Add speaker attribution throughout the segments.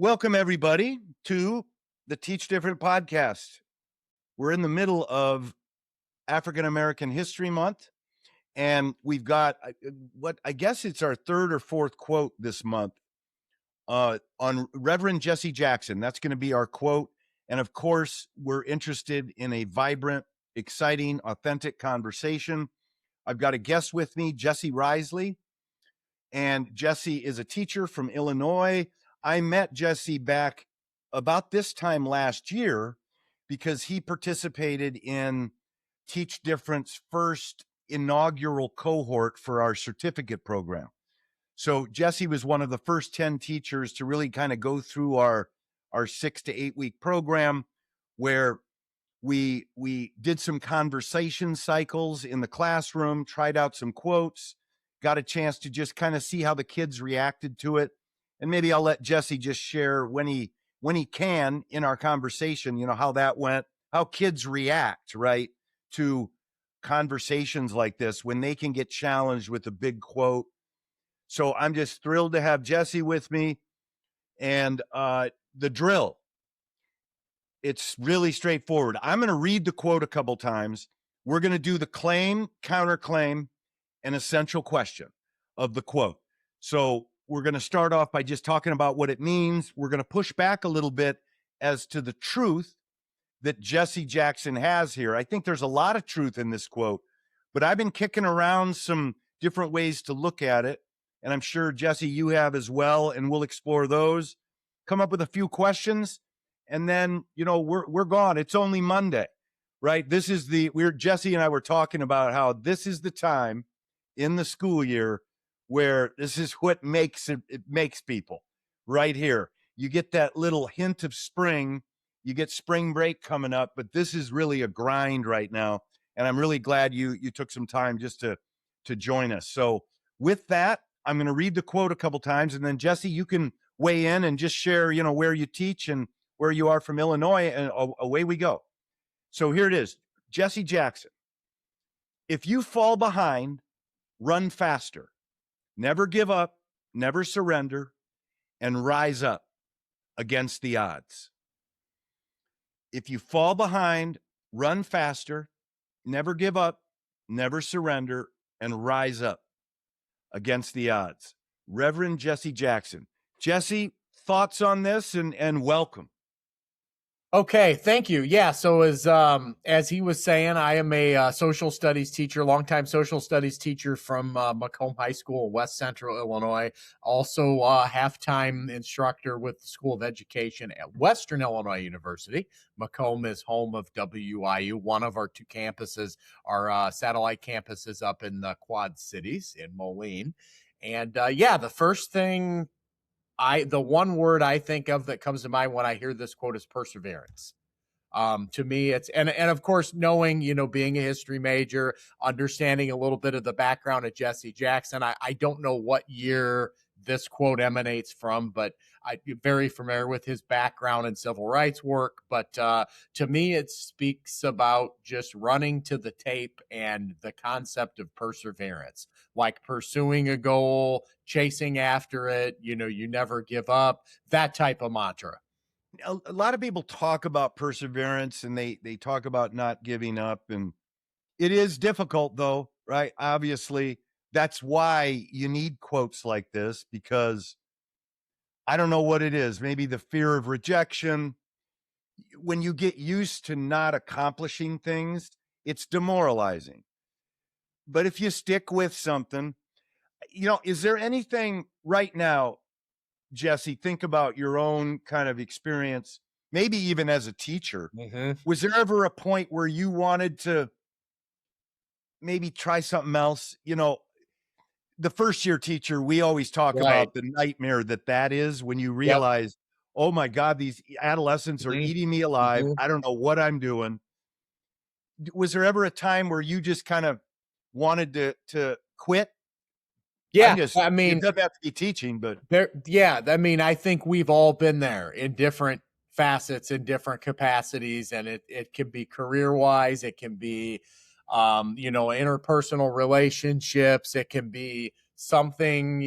Speaker 1: Welcome, everybody, to the Teach Different podcast. We're in the middle of African American History Month, and we've got what I guess it's our third or fourth quote this month on Reverend Jesse Jackson. That's going to be our quote. And of course, we're interested in a vibrant, exciting, authentic conversation. I've got a guest with me, Jesse Risley. And Jesse is a teacher from Illinois. I met Jesse back about this time last year because he participated in Teach Different's first inaugural cohort for our certificate program. So Jesse was one of the first 10 teachers to really kind of go through our 6 to 8 week program where we did some conversation cycles in the classroom, tried out some quotes, got a chance to just kind of see how the kids reacted to it. And maybe I'll let Jesse just share when he can in our conversation, how that went, how kids react, right, to conversations like this when they can get challenged with a big quote. So I'm just thrilled to have Jesse with me. And the drill, it's really straightforward. I'm going to read the quote a couple times. We're going to do the claim, counterclaim, and essential question of the quote. So we're going to start off by just talking about what it means. We're going to push back a little bit as to the truth that Jesse Jackson has here. I think there's a lot of truth in this quote, but I've been kicking around some different ways to look at it. And I'm sure, Jesse, you have as well, and we'll explore those, come up with a few questions, and then, we're gone. It's only Monday, right? Jesse and I were talking about how this is the time in the school year where this is what makes it makes people right here. You get that little hint of spring, you get spring break coming up, but this is really a grind right now. And I'm really glad you took some time just to join us. So with that, I'm going to read the quote a couple times, and then Jesse, you can weigh in and just share, where you teach and where you are from Illinois, and away we go. So here it is. Jesse Jackson. If you fall behind, run faster. Never give up, never surrender, and rise up against the odds. If you fall behind, run faster, never give up, never surrender, and rise up against the odds. Reverend Jesse Jackson. Jesse, thoughts on this and welcome.
Speaker 2: Okay, thank you. Yeah, so as he was saying, I am a social studies teacher, longtime social studies teacher from Macomb High School, West Central Illinois. Also, half-time instructor with the School of Education at Western Illinois University. Macomb is home of WIU. One of our two campuses, our satellite campuses up in the Quad Cities in Moline. And the first thing the one word I think of that comes to mind when I hear this quote is perseverance. To me, it's, and of course, knowing, being a history major, understanding a little bit of the background of Jesse Jackson, I don't know what year this quote emanates from, but I'm very familiar with his background in civil rights work. But to me, it speaks about just running to the tape and the concept of perseverance, like pursuing a goal, chasing after it, you never give up, that type of mantra.
Speaker 1: A lot of people talk about perseverance and they talk about not giving up, and it is difficult though, right? Obviously, that's why you need quotes like this, because I don't know what it is. Maybe the fear of rejection. When you get used to not accomplishing things, it's demoralizing. But if you stick with something, is there anything right now, Jesse, think about your own kind of experience, maybe even as a teacher.
Speaker 2: Mm-hmm.
Speaker 1: Was there ever a point where you wanted to maybe try something else? The first year teacher, we always talk about the nightmare that is when you realize, oh my God, these adolescents are eating me alive. I don't know what I'm doing. Was there ever a time where you just kind of wanted to quit?
Speaker 2: Yeah,
Speaker 1: I mean, it doesn't have to be teaching, but
Speaker 2: I think we've all been there in different facets, in different capacities, and it can be career-wise, it can be interpersonal relationships, it can be something,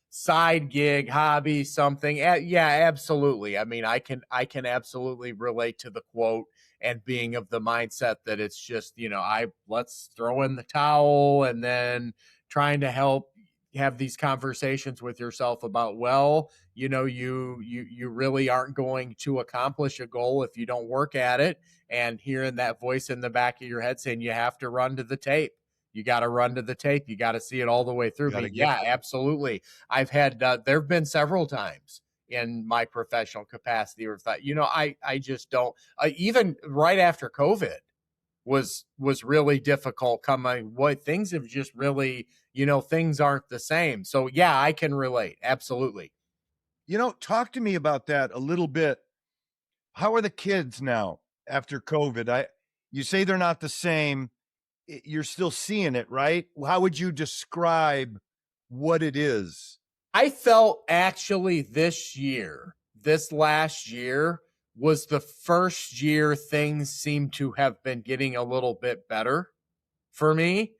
Speaker 2: side gig, hobby, something. Yeah, absolutely. I mean, I can absolutely relate to the quote and being of the mindset that it's just, let's throw in the towel, and then trying to help have these conversations with yourself about, well, you really aren't going to accomplish a goal if you don't work at it, and hearing that voice in the back of your head saying you have to run to the tape. You got to run to the tape. You got to see it all the way through.
Speaker 1: Got to get
Speaker 2: Yeah, absolutely. I've had, there have been several times in my professional capacity where I thought, I just don't, even right after COVID was really difficult coming. What things have just really, things aren't the same. So yeah, I can relate. Absolutely.
Speaker 1: Talk to me about that a little bit. How are the kids now after COVID? You say they're not the same. You're still seeing it, right? How would you describe what it is?
Speaker 2: I felt actually this last year was the first year things seem to have been getting a little bit better for me.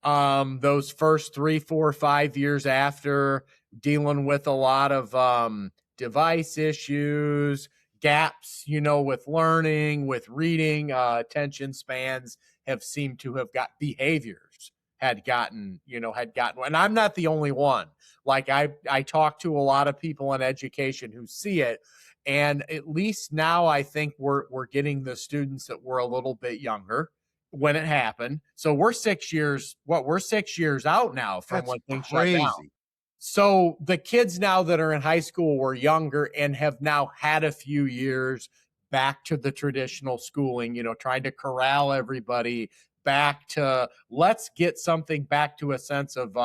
Speaker 2: Those first 3, 4, 5 years after, dealing with a lot of device issues, gaps, with learning, with reading, attention spans have seemed to have got behaviors had gotten, and I'm not the only one. Like I talk to a lot of people in education who see it. And at least now I think we're getting the students that were a little bit younger when it happened. So we're 6 years out now from
Speaker 1: That's
Speaker 2: when things shut down.
Speaker 1: crazy.
Speaker 2: So the kids now that are in high school were younger and have now had a few years back to the traditional schooling, trying to corral everybody back to, let's get something back to a sense of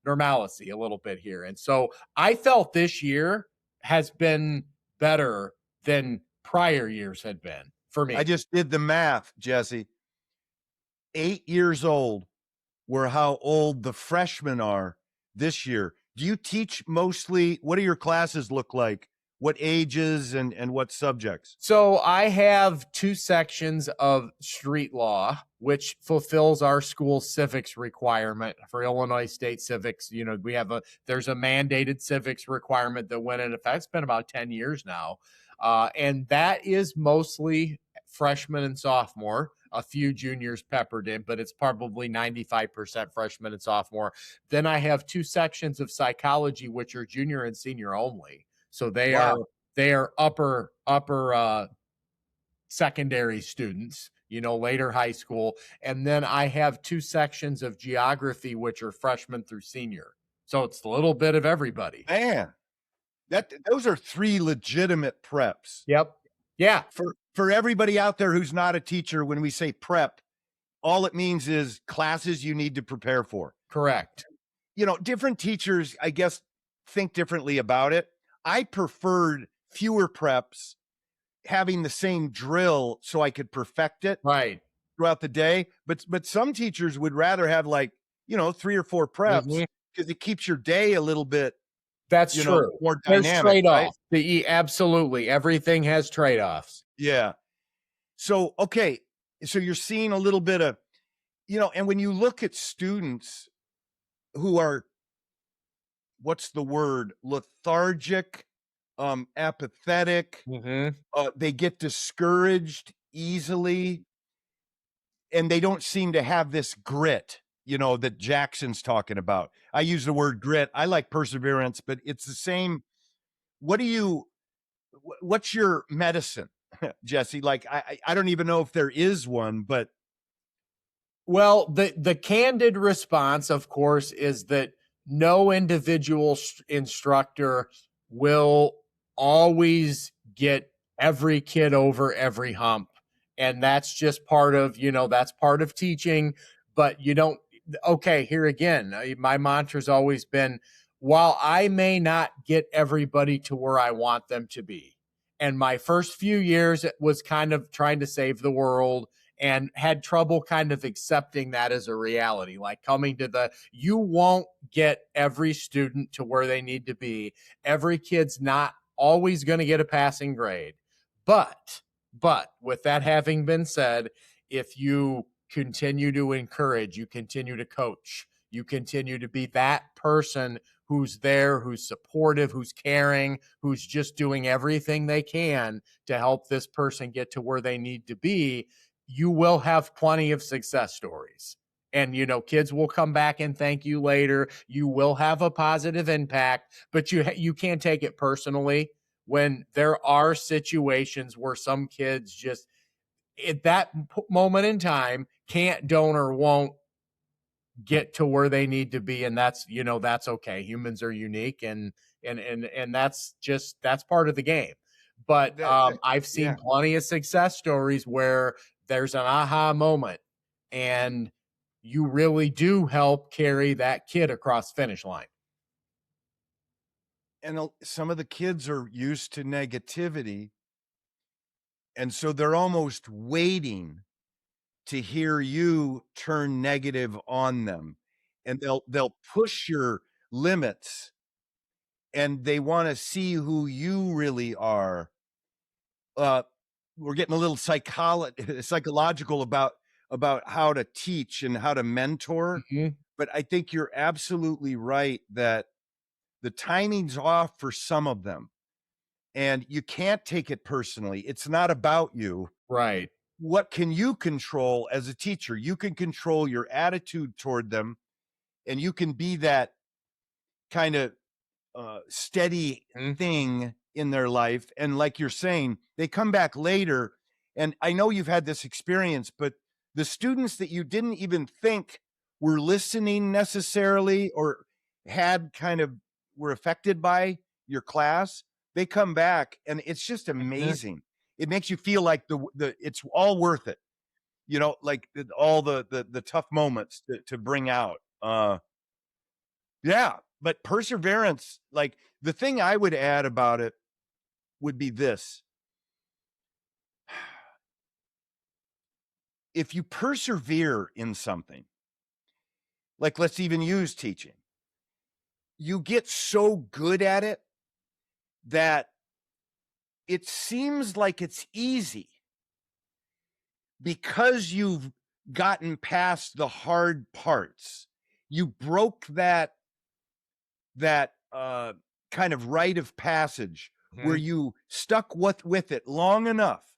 Speaker 2: normalcy a little bit here. And so I felt this year has been better than prior years had been for me.
Speaker 1: I just did the math, Jesse. 8 years old were how old the freshmen are this year. Do you teach mostly? What do your classes look like? What ages and what subjects?
Speaker 2: So I have 2 sections of street law, which fulfills our school civics requirement for Illinois state civics. There's a mandated civics requirement that went into effect. It's been about 10 years now. And that is mostly freshman and sophomore, a few juniors peppered in, but it's probably 95% freshman and sophomore. Then I have 2 sections of psychology, which are junior and senior only. So they are upper secondary students, later high school. And then I have 2 sections of geography, which are freshman through senior. So it's a little bit of everybody.
Speaker 1: Man, those are 3 legitimate preps.
Speaker 2: Yep. Yeah.
Speaker 1: For everybody out there who's not a teacher, when we say prep, all it means is classes you need to prepare for.
Speaker 2: Correct.
Speaker 1: Different teachers, I guess, think differently about it. I preferred fewer preps, having the same drill so I could perfect it
Speaker 2: right
Speaker 1: throughout the day. But some teachers would rather have 3 or 4 preps because it keeps your day a little bit.
Speaker 2: That's true.
Speaker 1: More dynamic.
Speaker 2: There's trade-off. Right? Absolutely. Everything has trade-offs.
Speaker 1: Yeah. So, okay. So you're seeing a little bit of, and when you look at students who are, what's the word? Lethargic, apathetic. They get discouraged easily, and they don't seem to have this grit, that Jackson's talking about. I use the word grit. I like perseverance, but it's the same. What's your medicine, Jesse? I don't even know if there is one, but.
Speaker 2: Well, the candid response, of course, is that no individual instructor will always get every kid over every hump. And that's just part of, that's part of teaching. But here again, my mantra's always been, while I may not get everybody to where I want them to be, and my first few years it was kind of trying to save the world, and had trouble kind of accepting that as a reality, like coming to you won't get every student to where they need to be. Every kid's not always going to get a passing grade. But with that having been said, if you continue to encourage, you continue to coach, you continue to be that person who's there, who's supportive, who's caring, who's just doing everything they can to help this person get to where they need to be, you will have plenty of success stories. And, kids will come back and thank you later. You will have a positive impact, but you can't take it personally when there are situations where some kids just at that moment in time can't, don't, or won't get to where they need to be. And that's okay. Humans are unique, and that's part of the game. But I've seen
Speaker 1: Yeah.
Speaker 2: plenty of success stories where there's an aha moment and you really do help carry that kid across the finish line.
Speaker 1: And some of the kids are used to negativity, and so they're almost waiting to hear you turn negative on them, and they'll push your limits, and they want to see who you really are. We're getting a little psychological about how to teach and how to mentor,
Speaker 2: Mhm.
Speaker 1: but I think you're absolutely right that the timing's off for some of them, and you can't take it personally. It's not about you.
Speaker 2: Right.
Speaker 1: What can you control as a teacher? You can control your attitude toward them, and you can be that kind of steady
Speaker 2: Mhm.
Speaker 1: thing in their life. And like you're saying, they come back later. And I know you've had this experience, but the students that you didn't even think were listening necessarily or had kind of were affected by your class, they come back and it's just
Speaker 2: Mhm.
Speaker 1: amazing. It makes you feel like the it's all worth it, like all the tough moments to bring out. Yeah, but perseverance, like the thing I would add about it would be this. If you persevere in something, like let's even use teaching, you get so good at it that it seems like it's easy because you've gotten past the hard parts. You broke that kind of rite of passage where
Speaker 2: Mhm.
Speaker 1: you stuck with it long enough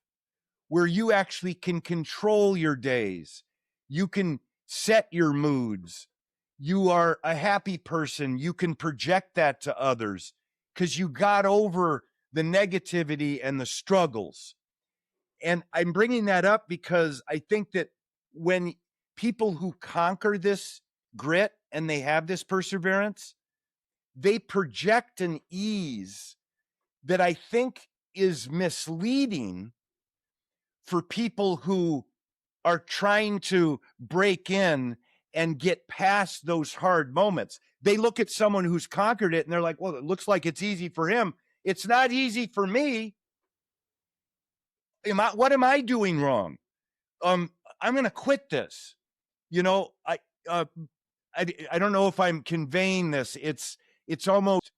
Speaker 1: where you actually can control your days. You can set your moods. You are a happy person. You can project that to others because you got over the negativity and the struggles. And I'm bringing that up because I think that when people who conquer this grit and they have this perseverance, they project an ease that I think is misleading for people who are trying to break in and get past those hard moments. They look at someone who's conquered it and they're like, well, it looks like it's easy for him. It's not easy for me. What am I doing wrong? I'm going to quit this. You know, uh, I don't know if I'm conveying this. It's almost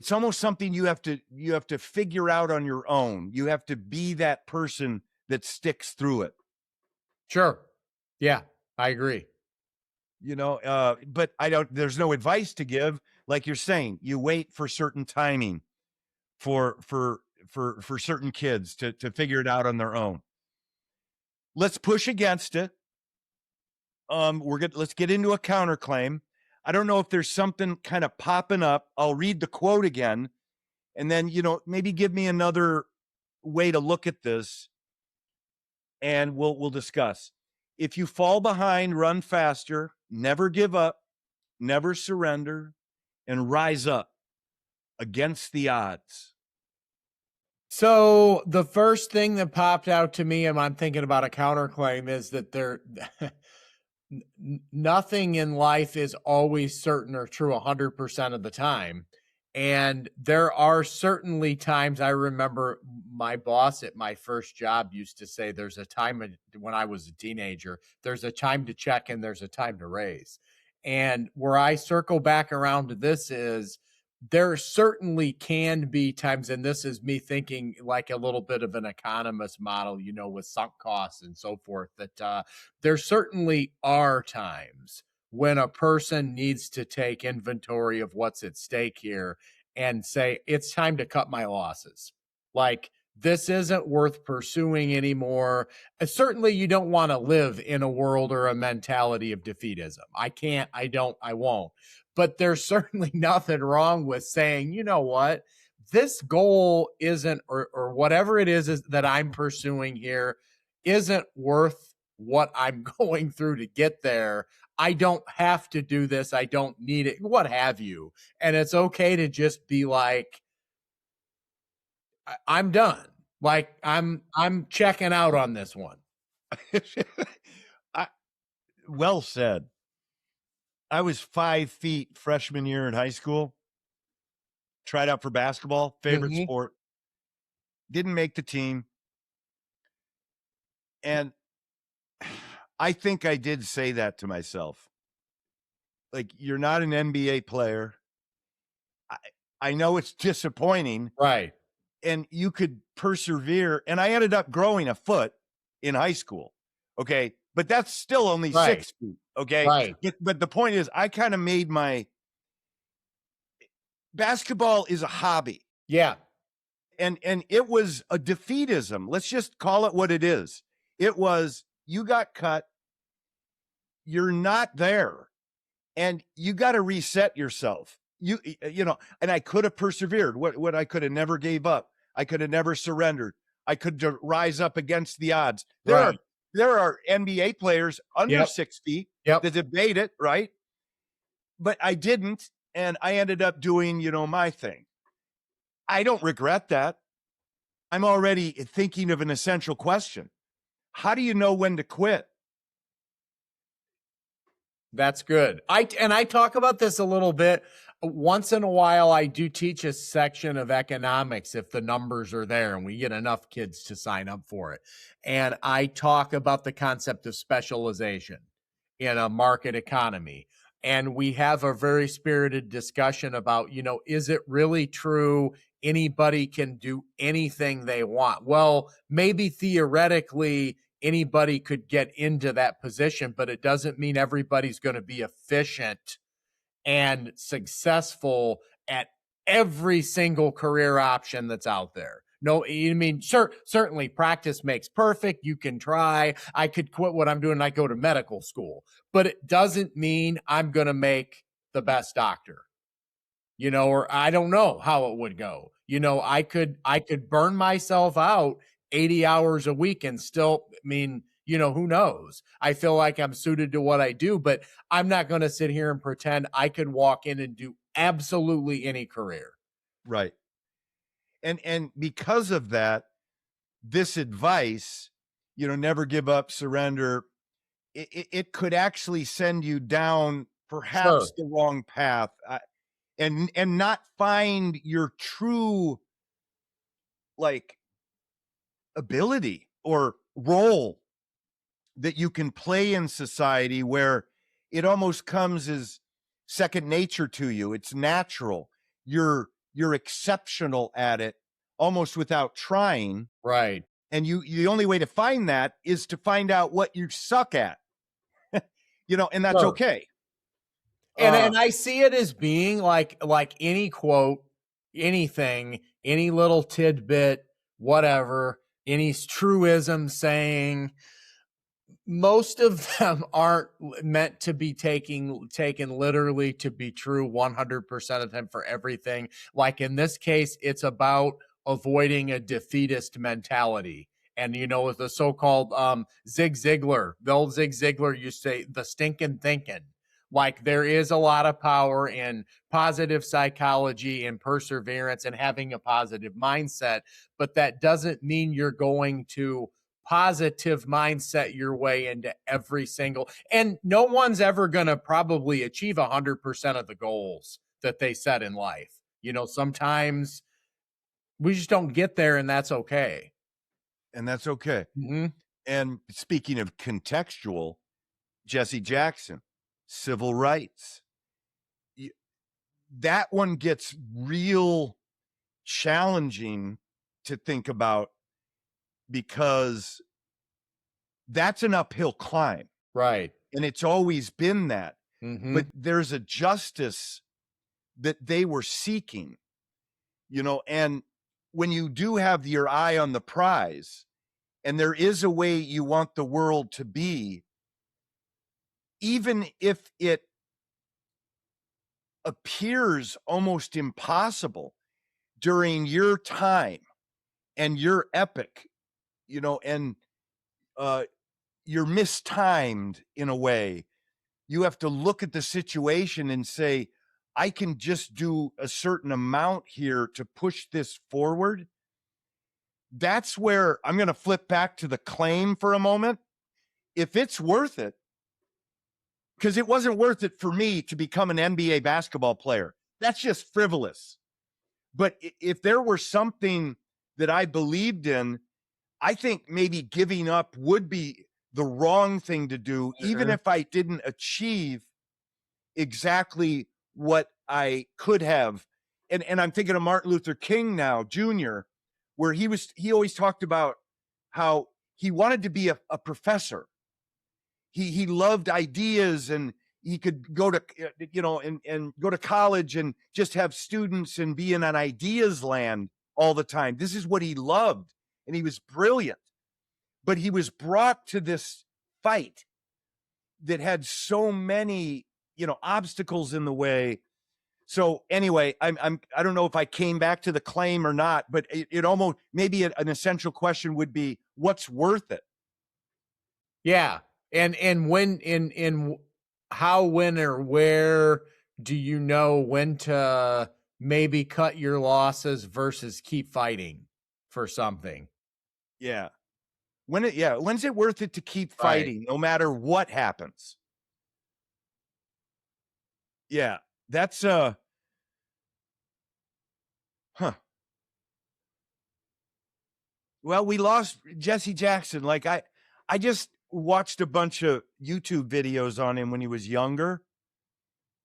Speaker 1: something you have to figure out on your own. You have to be that person that sticks through it.
Speaker 2: Sure. Yeah, I agree.
Speaker 1: But there's no advice to give. Like you're saying, you wait for certain timing for certain kids to figure it out on their own. Let's push against it. Let's get into a counterclaim. I don't know if there's something kind of popping up. I'll read the quote again, and then maybe give me another way to look at this, and we'll discuss. If you fall behind, run faster, never give up, never surrender, and rise up against the odds.
Speaker 2: So the first thing that popped out to me, and I'm thinking about a counterclaim, is that nothing in life is always certain or true 100% of the time. And there are certainly times. I remember my boss at my first job used to say, there's a time when I was a teenager, there's a time to check and there's a time to raise. And where I circle back around to this is, there certainly can be times, and this is me thinking like a little bit of an economist model, with sunk costs and so forth, that there certainly are times when a person needs to take inventory of what's at stake here and say, it's time to cut my losses. Like, this isn't worth pursuing anymore. Certainly, you don't want to live in a world or a mentality of defeatism. I can't, I don't, I won't. But there's certainly nothing wrong with saying, you know what? This goal isn't, or whatever it is that I'm pursuing here, isn't worth what I'm going through to get there. I don't have to do this. I don't need it, what have you. And it's okay to just be like, I'm done. Like, I'm checking out on this one.
Speaker 1: Well said. I was 5 feet freshman year in high school. Tried out for basketball, favorite sport. Didn't make the team. And I think I did say that to myself. Like, you're not an NBA player. I know it's disappointing.
Speaker 2: Right.
Speaker 1: And you could persevere. And I ended up growing a foot in high school. Okay. But that's still only 6 feet. Okay.
Speaker 2: Right.
Speaker 1: But the point is, I kind of made my basketball is a hobby.
Speaker 2: Yeah.
Speaker 1: And it was a defeatism. Let's just call it what it is. It was, you got cut. You're not there. And you got to reset yourself. You know, and I could have persevered. What I could have never gave up. I could have never surrendered. I could rise up against the odds. There are NBA players under 6 feet that debate it, right? But I didn't, and I ended up doing, my thing. I don't regret that. I'm already thinking of an essential question. How do you know when to quit?
Speaker 2: That's good. I talk about this a little bit. Once in a while, I do teach a section of economics if the numbers are there and we get enough kids to sign up for it. And I talk about the concept of specialization in a market economy. And we have a very spirited discussion about, is it really true anybody can do anything they want? Well, maybe theoretically, anybody could get into that position, but it doesn't mean everybody's going to be efficient and successful at every single career option that's out there. No, I mean, certainly practice makes perfect. You can try. I could quit what I'm doing and I go to medical school, but it doesn't mean I'm going to make the best doctor, or I don't know how it would go. I could burn myself out 80 hours a week and still, who knows? I feel like I'm suited to what I do, but I'm not going to sit here and pretend I could walk in and do absolutely any career.
Speaker 1: Right. And because of that, this advice, never give up, surrender, it could actually send you down perhaps the wrong path, and not find your true ability or role that you can play in society, where it almost comes as second nature to you. It's natural. You're exceptional at it almost without trying.
Speaker 2: Right.
Speaker 1: And the only way to find that is to find out what you suck at, and that's okay.
Speaker 2: And I see it as being like any quote, anything, any little tidbit, whatever, any truism saying, most of them aren't meant to be taken literally to be true 100% of the time for everything. Like in this case, it's about avoiding a defeatist mentality. And, with the so-called Zig Ziglar, the old Zig Ziglar, you say the stinking thinking. Like, there is a lot of power in positive psychology and perseverance and having a positive mindset, but that doesn't mean you're going to positive mindset your way into every single, and no one's ever going to probably achieve 100% of the goals that they set in life. Sometimes we just don't get there, and that's okay.
Speaker 1: And that's okay.
Speaker 2: Mm-hmm.
Speaker 1: And speaking of contextual, Jesse Jackson, civil rights. That one gets real challenging to think about, because that's an uphill climb.
Speaker 2: Right.
Speaker 1: And it's always been that.
Speaker 2: Mm-hmm.
Speaker 1: but there's a justice that they were seeking, and when you do have your eye on the prize and there is a way you want the world to be, even if it appears almost impossible during your time and your epic, and uh, you're mistimed in a way, you have to look at the situation and say, I can just do a certain amount here to push this forward. That's where I'm going to flip back to the claim for a moment. If it's worth it, because it wasn't worth it for me to become an NBA basketball player. That's just frivolous. But if there were something that I believed in, I think maybe giving up would be the wrong thing to do, even if I didn't achieve exactly what I could have. And I'm thinking of Martin Luther King now, Jr., where he always talked about how he wanted to be a professor. He loved ideas, and he could go to and go to college and just have students and be in an ideas land all the time. This is what he loved, and he was brilliant. But he was brought to this fight that had so many obstacles in the way. So anyway, I don't know if I came back to the claim or not, but it almost, maybe an essential question would be, what's worth it?
Speaker 2: Yeah. And when in how, when, or where do you know when to maybe cut your losses versus keep fighting for something?
Speaker 1: Yeah. When's it worth it to keep fighting no matter what happens? Yeah. That's well, we lost Jesse Jackson. Like I just watched a bunch of YouTube videos on him when he was younger.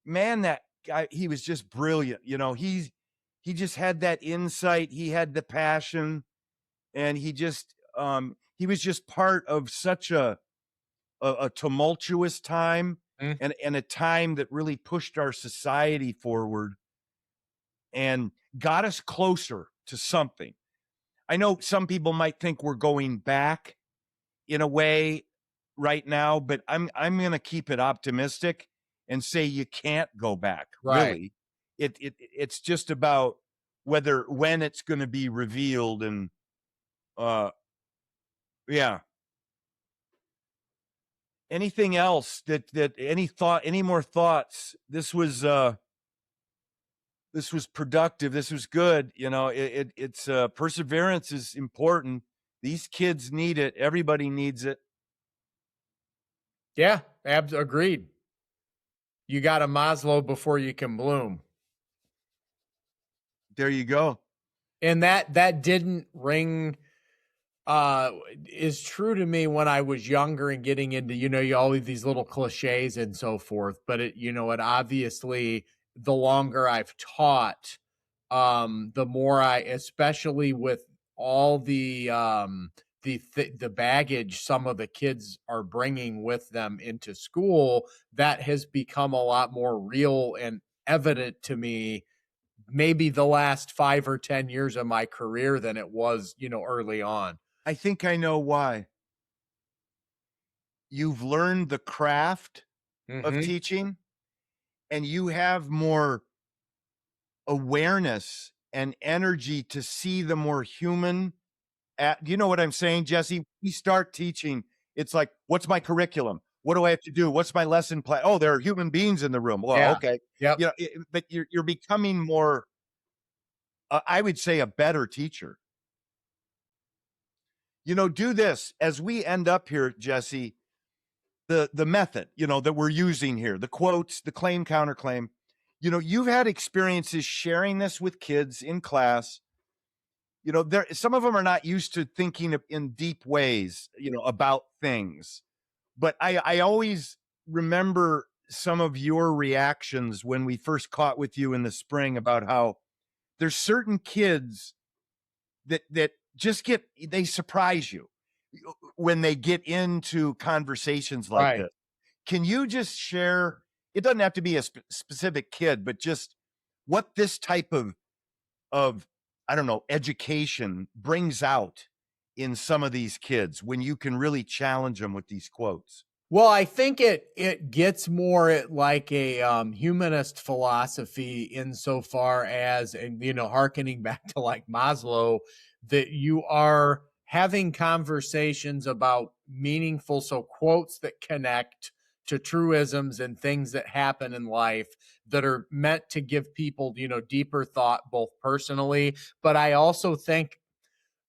Speaker 1: Man, that guy, he was just brilliant. He just had that insight, he had the passion, and he was just part of such a tumultuous time, and a time that really pushed our society forward and got us closer to something. I know some people might think we're going back in a way right now, but I'm going to keep it optimistic and say you can't go back.
Speaker 2: Right.
Speaker 1: Really, it's just about when it's going to be revealed, and yeah. Anything else any more thoughts? This was productive. This was good. It's perseverance is important. These kids need it. Everybody needs it.
Speaker 2: Yeah, agreed. You got a Maslow before you can bloom.
Speaker 1: There you go.
Speaker 2: And that didn't ring is true to me when I was younger and getting into, you all of these little cliches and so forth. But it obviously, the longer I've taught, the more especially with all the baggage some of the kids are bringing with them into school, that has become a lot more real and evident to me, maybe the last 5 or 10 years of my career, than it was, early on.
Speaker 1: I think I know why. You've learned the craft of teaching, and you have more awareness and energy to see the more human. Do you know what I'm saying, Jesse? We start teaching. It's like, what's my curriculum? What do I have to do? What's my lesson plan? Oh, there are human beings in the room. Well,
Speaker 2: Yeah.
Speaker 1: okay.
Speaker 2: Yep.
Speaker 1: But you're becoming more, I would say, a better teacher. Do this as we end up here, Jesse. The method, that we're using here, the quotes, the claim, counterclaim. You've had experiences sharing this with kids in class. Some of them are not used to thinking in deep ways, about things. But I always remember some of your reactions when we first caught with you in the spring about how there's certain kids that just they surprise you when they get into conversations like this. Can you just share? it doesn't have to be a specific kid, but just what this type of I don't know, education brings out in some of these kids when you can really challenge them with these quotes.
Speaker 2: Well, I think it gets more at like a humanist philosophy insofar as, and hearkening back to like Maslow, that you are having conversations about meaningful, so quotes that connect to truisms and things that happen in life that are meant to give people, deeper thought, both personally, but I also think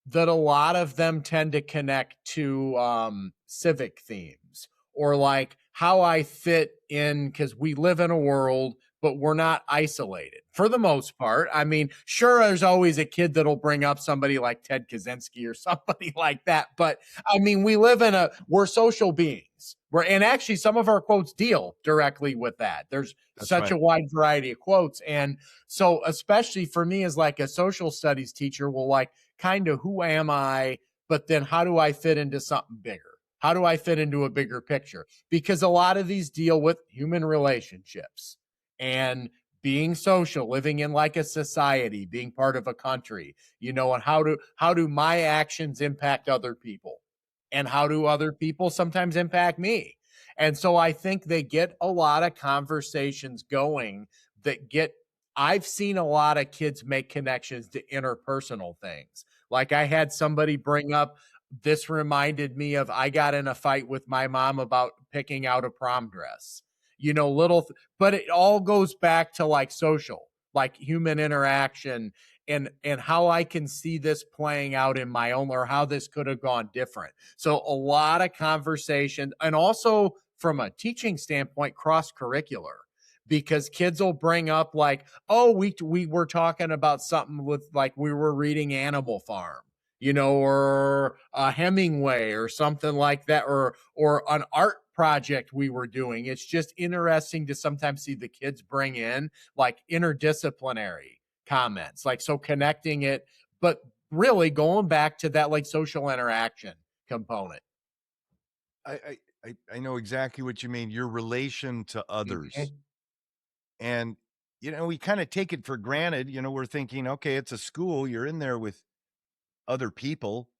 Speaker 2: that a lot of them tend to connect to civic themes or like how I fit in, because we live in a world, but we're not isolated for the most part. I mean, sure, there's always a kid that'll bring up somebody like Ted Kaczynski or somebody like that. But I mean, we're social beings. And actually, some of our quotes deal directly with that. There's
Speaker 1: That's
Speaker 2: such
Speaker 1: right.
Speaker 2: a wide variety of quotes. And so, especially for me as like a social studies teacher, will like, kind of who am I, but then how do I fit into something bigger? How do I fit into a bigger picture? Because a lot of these deal with human relationships and being social, living in like a society, being part of a country, and how do my actions impact other people? And how do other people sometimes impact me? And so I think they get a lot of conversations going that get I've seen a lot of kids make connections to interpersonal things. Like I had somebody bring up, this reminded me of, I got in a fight with my mom about picking out a prom dress. But it all goes back to like social, like human interaction and how I can see this playing out in my own, or how this could have gone different. So a lot of conversation, and also from a teaching standpoint, cross curricular, because kids will bring up like, oh, we were talking about something with like we were reading Animal Farm, or Hemingway or something like that, or an art project we were doing. It's just interesting to sometimes see the kids bring in like interdisciplinary comments, like so connecting it, but really going back to that like social interaction component.
Speaker 1: I know exactly what you mean. Your relation to others.
Speaker 2: Mhm.
Speaker 1: And, we kind of take it for granted. We're thinking, okay, it's a school. You're in there with other people.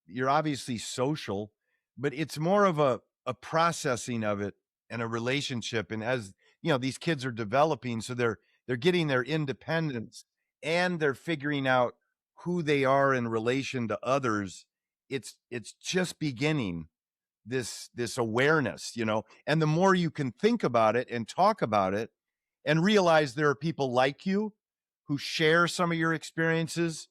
Speaker 1: You're obviously social, but it's more of a processing of it and a relationship. And as these kids are developing, so they're getting their independence and they're figuring out who they are in relation to others. It's just beginning this awareness, and the more you can think about it and talk about it and realize there are people like you who share some of your experiences,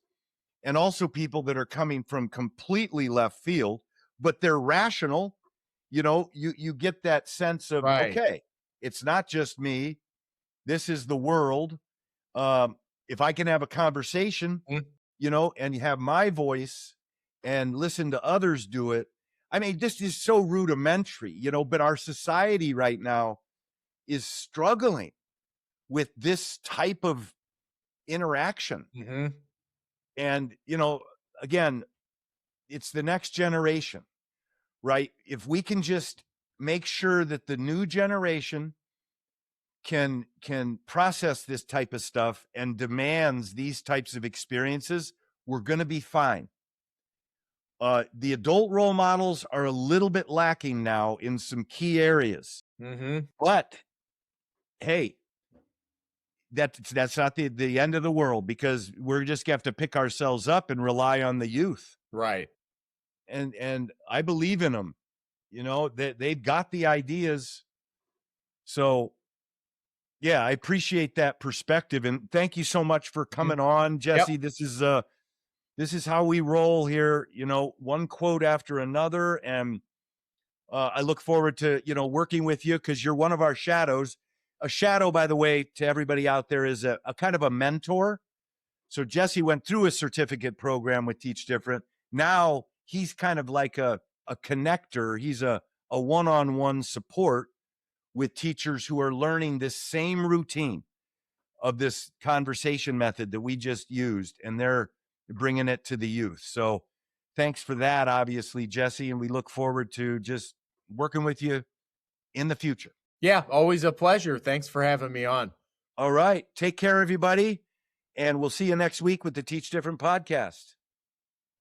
Speaker 1: and also people that are coming from completely left field, but they're rational. You get that sense of,
Speaker 2: Right.
Speaker 1: okay, it's not just me, this is the world. If I can have a conversation,
Speaker 2: Mm.
Speaker 1: and you have my voice and listen to others do it. I mean, this is so rudimentary, but our society right now is struggling with this type of interaction.
Speaker 2: Mhm.
Speaker 1: And, again, it's the next generation, right? If we can just make sure that the new generation can process this type of stuff and demands these types of experiences, we're going to be fine. The adult role models are a little bit lacking now in some key areas,
Speaker 2: Mhm.
Speaker 1: but hey, that's not the end of the world, because we're just gonna have to pick ourselves up and rely on the youth.
Speaker 2: Right.
Speaker 1: And I believe in them. They've got the ideas. So yeah, I appreciate that perspective, and thank you so much for
Speaker 2: Mhm.
Speaker 1: coming on,
Speaker 2: Yep.
Speaker 1: Jesse. This is how we roll here. One quote after another, and I look forward to working with you, because you're one of our shadows. A shadow, by the way, to everybody out there, is a kind of a mentor. So Jesse went through a certificate program with Teach Different. Now he's kind of like a connector. He's a one-on-one support with teachers who are learning this same routine of this conversation method that we just used, and they're bringing it to the youth. So thanks for that, obviously, Jesse, and we look forward to just working with you in the future.
Speaker 2: Yeah, always a pleasure. Thanks for having me on.
Speaker 1: All right. Take care, everybody. And we'll see you next week with the Teach Different podcast.